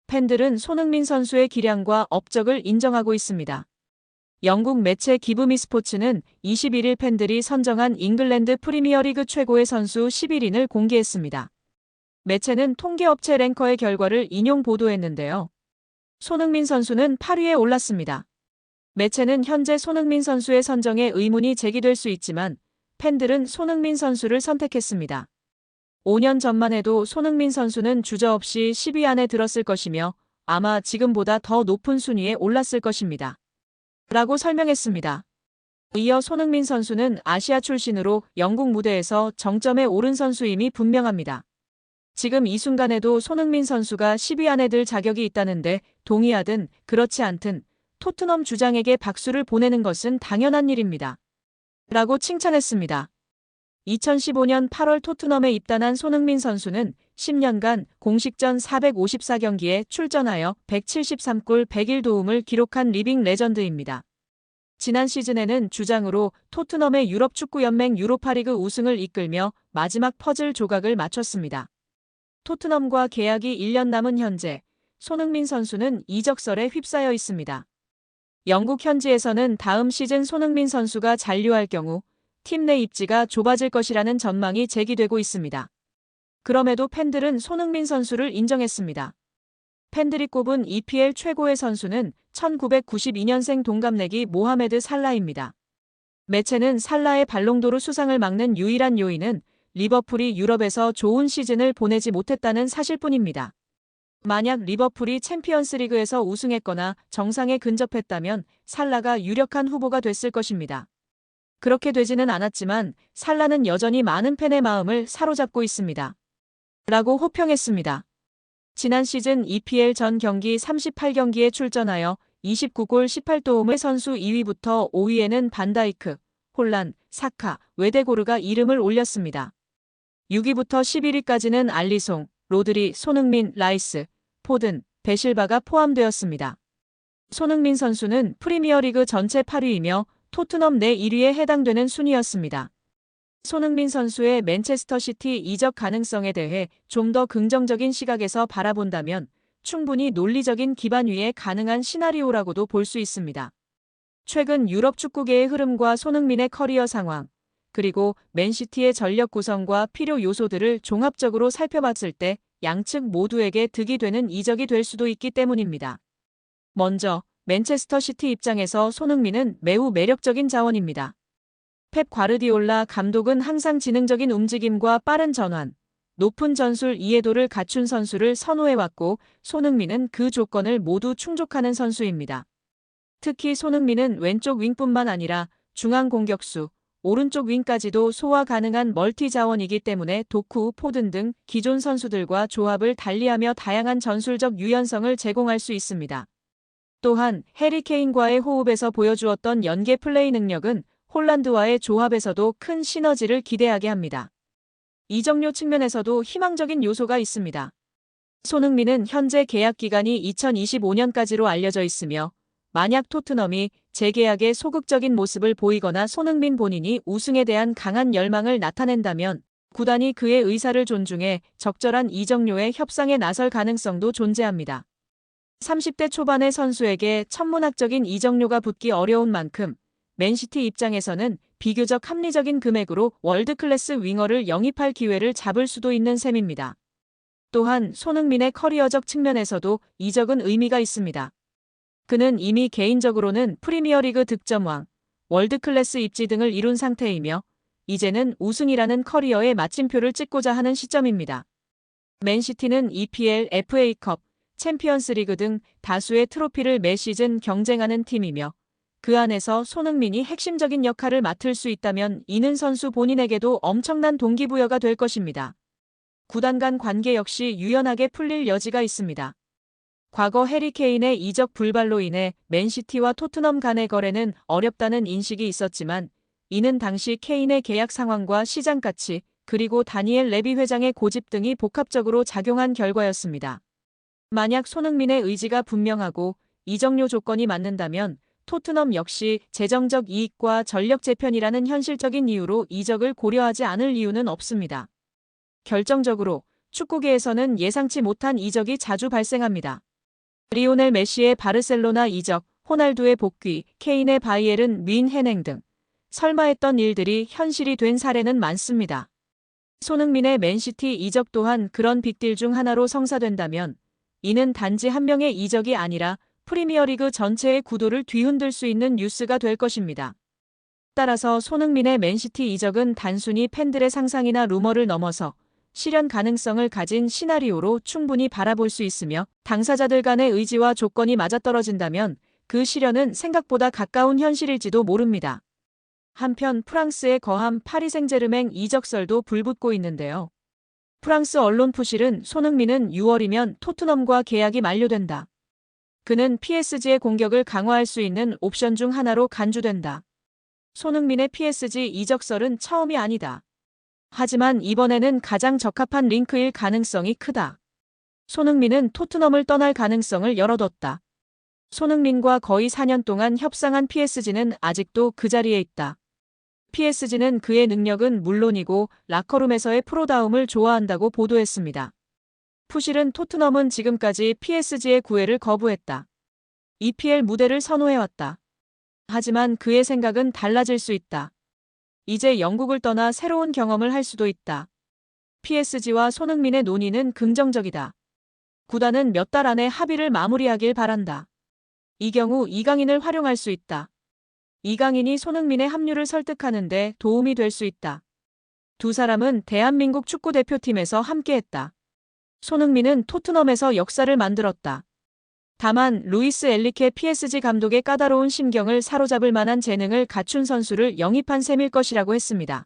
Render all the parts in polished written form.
팬들은 손흥민 선수의 기량과 업적을 인정하고 있습니다. 영국 매체 기브미 스포츠는 21일 팬들이 선정한 잉글랜드 프리미어리그 최고의 선수 11인을 공개했습니다. 매체는 통계업체 랭커의 결과를 인용 보도했는데요. 손흥민 선수는 8위에 올랐습니다. 매체는 현재 손흥민 선수의 선정에 의문이 제기될 수 있지만 팬들은 손흥민 선수를 선택했습니다. 5년 전만 해도 손흥민 선수는 주저없이 10위 안에 들었을 것이며 아마 지금보다 더 높은 순위에 올랐을 것입니다. 라고 설명했습니다. 이어 손흥민 선수는 아시아 출신으로 영국 무대에서 정점에 오른 선수임이 분명합니다. 지금 이 순간에도 손흥민 선수가 10위 안에 들 자격이 있다는데 동의하든 그렇지 않든 토트넘 주장에게 박수를 보내는 것은 당연한 일입니다. 라고 칭찬했습니다. 2015년 8월 토트넘에 입단한 손흥민 선수는 10년간 공식전 454경기에 출전하여 173골 101도움을 기록한 리빙 레전드입니다. 지난 시즌에는 주장으로 토트넘의 유럽축구연맹 유로파리그 우승을 이끌며 마지막 퍼즐 조각을 맞췄습니다. 토트넘과 계약이 1년 남은 현재 손흥민 선수는 이적설에 휩싸여 있습니다. 영국 현지에서는 다음 시즌 손흥민 선수가 잔류할 경우 팀 내 입지가 좁아질 것이라는 전망이 제기되고 있습니다. 그럼에도 팬들은 손흥민 선수를 인정했습니다. 팬들이 꼽은 EPL 최고의 선수는 1992년생 동갑내기 모하메드 살라입니다. 매체는 살라의 발롱도르 수상을 막는 유일한 요인은 리버풀이 유럽에서 좋은 시즌을 보내지 못했다는 사실뿐입니다. 만약 리버풀이 챔피언스리그에서 우승했거나 정상에 근접했다면 살라가 유력한 후보가 됐을 것입니다. 그렇게 되지는 않았지만 살라는 여전히 많은 팬의 마음을 사로잡고 있습니다. 라고 호평했습니다. 지난 시즌 EPL 전 경기 38경기에 출전하여 29골 18도움의 선수 2위부터 5위에는 반다이크, 홀란, 사카, 웨데고르가 이름을 올렸습니다. 6위부터 11위까지는 알리송, 로드리, 손흥민, 라이스, 포든, 베실바가 포함되었습니다. 손흥민 선수는 프리미어리그 전체 8위이며 토트넘 내 1위에 해당되는 순위였습니다. 손흥민 선수의 맨체스터 시티 이적 가능성에 대해 좀 더 긍정적인 시각에서 바라본다면 충분히 논리적인 기반 위에 가능한 시나리오라고도 볼 수 있습니다. 최근 유럽 축구계의 흐름과 손흥민의 커리어 상황, 그리고 맨시티의 전력 구성과 필요 요소들을 종합적으로 살펴봤을 때 양측 모두에게 득이 되는 이적이 될 수도 있기 때문입니다. 먼저 맨체스터 시티 입장에서 손흥민은 매우 매력적인 자원입니다. 펩 과르디올라 감독은 항상 지능적인 움직임과 빠른 전환, 높은 전술 이해도를 갖춘 선수를 선호해왔고 손흥민은 그 조건을 모두 충족하는 선수입니다. 특히 손흥민은 왼쪽 윙뿐만 아니라 중앙 공격수, 오른쪽 윙까지도 소화 가능한 멀티 자원이기 때문에 도쿠, 포든 등 기존 선수들과 조합을 달리하며 다양한 전술적 유연성을 제공할 수 있습니다. 또한 해리 케인과의 호흡에서 보여주었던 연계 플레이 능력은 홀란드와의 조합에서도 큰 시너지를 기대하게 합니다. 이적료 측면에서도 희망적인 요소가 있습니다. 손흥민은 현재 계약 기간이 2025년까지로 알려져 있으며 만약 토트넘이 재계약에 소극적인 모습을 보이거나 손흥민 본인이 우승에 대한 강한 열망을 나타낸다면 구단이 그의 의사를 존중해 적절한 이적료의 협상에 나설 가능성도 존재합니다. 30대 초반의 선수에게 천문학적인 이적료가 붙기 어려운 만큼 맨시티 입장에서는 비교적 합리적인 금액으로 월드클래스 윙어를 영입할 기회를 잡을 수도 있는 셈입니다. 또한 손흥민의 커리어적 측면에서도 이적은 의미가 있습니다. 그는 이미 개인적으로는 프리미어리그 득점왕, 월드클래스 입지 등을 이룬 상태이며 이제는 우승이라는 커리어의 마침표를 찍고자 하는 시점입니다. 맨시티는 EPL, FA컵, 챔피언스리그 등 다수의 트로피를 매 시즌 경쟁하는 팀이며 그 안에서 손흥민이 핵심적인 역할을 맡을 수 있다면 이는 선수 본인에게도 엄청난 동기부여가 될 것입니다. 구단 간 관계 역시 유연하게 풀릴 여지가 있습니다. 과거 해리 케인의 이적 불발로 인해 맨시티와 토트넘 간의 거래는 어렵다는 인식이 있었지만 이는 당시 케인의 계약 상황과 시장 가치 그리고 다니엘 레비 회장의 고집 등이 복합적으로 작용한 결과였습니다. 만약 손흥민의 의지가 분명하고 이적료 조건이 맞는다면 토트넘 역시 재정적 이익과 전력 재편이라는 현실적인 이유로 이적을 고려하지 않을 이유는 없습니다. 결정적으로 축구계에서는 예상치 못한 이적이 자주 발생합니다. 리오넬 메시의 바르셀로나 이적, 호날두의 복귀, 케인의 바이에른 뮌헨행 등 설마 했던 일들이 현실이 된 사례는 많습니다. 손흥민의 맨시티 이적 또한 그런 빅딜 중 하나로 성사된다면 이는 단지 한 명의 이적이 아니라 프리미어리그 전체의 구도를 뒤흔들 수 있는 뉴스가 될 것입니다. 따라서 손흥민의 맨시티 이적은 단순히 팬들의 상상이나 루머를 넘어서 실현 가능성을 가진 시나리오로 충분히 바라볼 수 있으며 당사자들 간의 의지와 조건이 맞아떨어진다면 그 실현은 생각보다 가까운 현실일지도 모릅니다. 한편 프랑스의 거함 파리 생제르맹 이적설도 불붙고 있는데요. 프랑스 언론 푸실은 손흥민은 6월이면 토트넘과 계약이 만료된다. 그는 PSG의 공격을 강화할 수 있는 옵션 중 하나로 간주된다. 손흥민의 PSG 이적설은 처음이 아니다. 하지만 이번에는 가장 적합한 링크일 가능성이 크다. 손흥민은 토트넘을 떠날 가능성을 열어뒀다. 손흥민과 거의 4년 동안 협상한 PSG는 아직도 그 자리에 있다. PSG는 그의 능력은 물론이고 라커룸에서의 프로다움을 좋아한다고 보도했습니다. 푸실은 토트넘은 지금까지 PSG의 구애를 거부했다. EPL 무대를 선호해왔다. 하지만 그의 생각은 달라질 수 있다. 이제 영국을 떠나 새로운 경험을 할 수도 있다. PSG와 손흥민의 논의는 긍정적이다. 구단은 몇 달 안에 합의를 마무리하길 바란다. 이 경우 이강인을 활용할 수 있다. 이강인이 손흥민의 합류를 설득하는 데 도움이 될 수 있다. 두 사람은 대한민국 축구대표팀에서 함께했다. 손흥민은 토트넘에서 역사를 만들었다. 다만 루이스 엔리케 PSG 감독의 까다로운 심경을 사로잡을 만한 재능을 갖춘 선수를 영입한 셈일 것이라고 했습니다.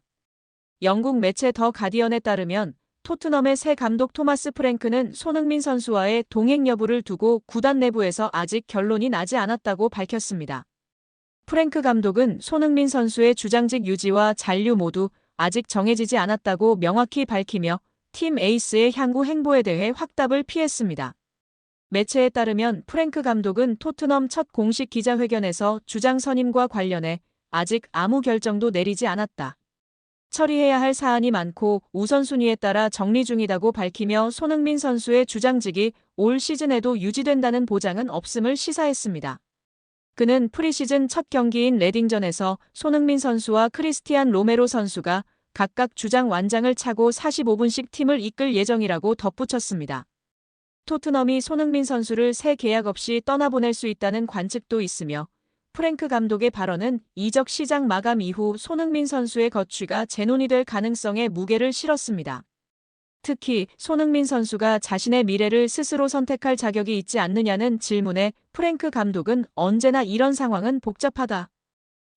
영국 매체 더 가디언에 따르면 토트넘의 새 감독 토마스 프랭크는 손흥민 선수와의 동행 여부를 두고 구단 내부에서 아직 결론이 나지 않았다고 밝혔습니다. 프랭크 감독은 손흥민 선수의 주장직 유지와 잔류 모두 아직 정해지지 않았다고 명확히 밝히며 팀 에이스의 향후 행보에 대해 확답을 피했습니다. 매체에 따르면 프랭크 감독은 토트넘 첫 공식 기자회견에서 주장 선임과 관련해 아직 아무 결정도 내리지 않았다. 처리해야 할 사안이 많고 우선순위에 따라 정리 중이다고 밝히며 손흥민 선수의 주장직이 올 시즌에도 유지된다는 보장은 없음을 시사했습니다. 그는 프리시즌 첫 경기인 레딩전에서 손흥민 선수와 크리스티안 로메로 선수가 각각 주장 완장을 차고 45분씩 팀을 이끌 예정이라고 덧붙였습니다. 토트넘이 손흥민 선수를 새 계약 없이 떠나보낼 수 있다는 관측도 있으며 프랭크 감독의 발언은 이적 시장 마감 이후 손흥민 선수의 거취가 재논의 될 가능성에 무게를 실었습니다. 특히 손흥민 선수가 자신의 미래를 스스로 선택할 자격이 있지 않느냐는 질문에 프랭크 감독은 언제나 이런 상황은 복잡하다.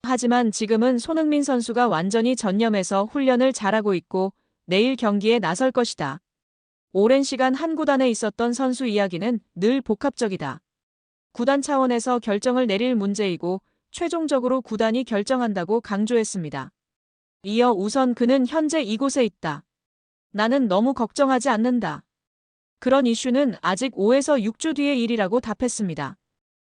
하지만 지금은 손흥민 선수가 완전히 전념해서 훈련을 잘하고 있고 내일 경기에 나설 것이다. 오랜 시간 한 구단에 있었던 선수 이야기는 늘 복합적이다. 구단 차원에서 결정을 내릴 문제이고 최종적으로 구단이 결정한다고 강조했습니다. 이어 우선 그는 현재 이곳에 있다. 나는 너무 걱정하지 않는다. 그런 이슈는 아직 5에서 6주 뒤의 일이라고 답했습니다.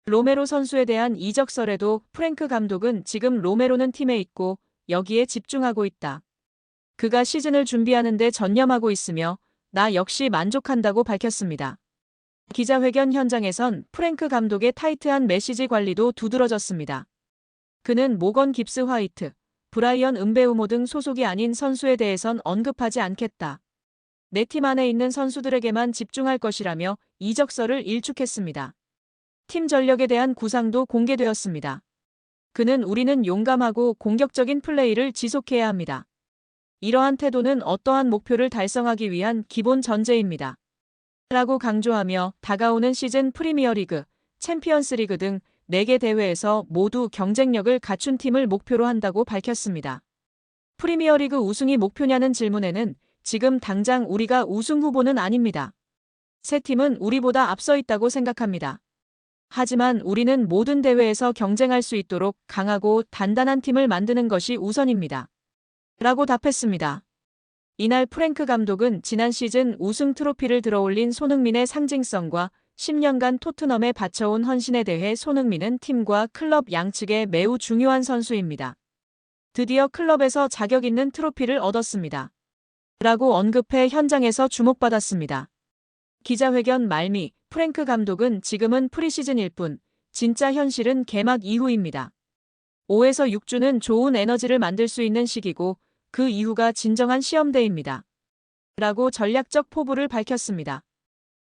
로메로 선수에 대한 이적설에도 프랭크 감독은 지금 로메로는 팀에 있고 여기에 집중하고 있다. 그가 시즌을 준비하는 데 전념하고 있으며 나 역시 만족한다고 밝혔습니다. 기자회견 현장에선 프랭크 감독의 타이트한 메시지 관리도 두드러졌습니다. 그는 모건 깁스 화이트, 브라이언 음베우모 등 소속이 아닌 선수에 대해선 언급하지 않겠다. 내 팀 안에 있는 선수들에게만 집중할 것이라며 이적설을 일축했습니다. 팀 전력에 대한 구상도 공개되었습니다. 그는 우리는 용감하고 공격적인 플레이를 지속해야 합니다. 이러한 태도는 어떠한 목표를 달성하기 위한 기본 전제입니다. 라고 강조하며 다가오는 시즌 프리미어리그, 챔피언스리그 등 4개 대회에서 모두 경쟁력을 갖춘 팀을 목표로 한다고 밝혔습니다. 프리미어리그 우승이 목표냐는 질문에는 지금 당장 우리가 우승 후보는 아닙니다. 세 팀은 우리보다 앞서 있다고 생각합니다. 하지만 우리는 모든 대회에서 경쟁할 수 있도록 강하고 단단한 팀을 만드는 것이 우선입니다. 라고 답했습니다. 이날 프랭크 감독은 지난 시즌 우승 트로피를 들어올린 손흥민의 상징성과 10년간 토트넘에 바쳐온 헌신에 대해 손흥민은 팀과 클럽 양측에 매우 중요한 선수입니다. 드디어 클럽에서 자격 있는 트로피를 얻었습니다. 라고 언급해 현장에서 주목받았습니다. 기자회견 말미 프랭크 감독은 지금은 프리시즌일 뿐, 진짜 현실은 개막 이후입니다. 5에서 6주는 좋은 에너지를 만들 수 있는 시기고 그 이후가 진정한 시험대입니다. 라고 전략적 포부를 밝혔습니다.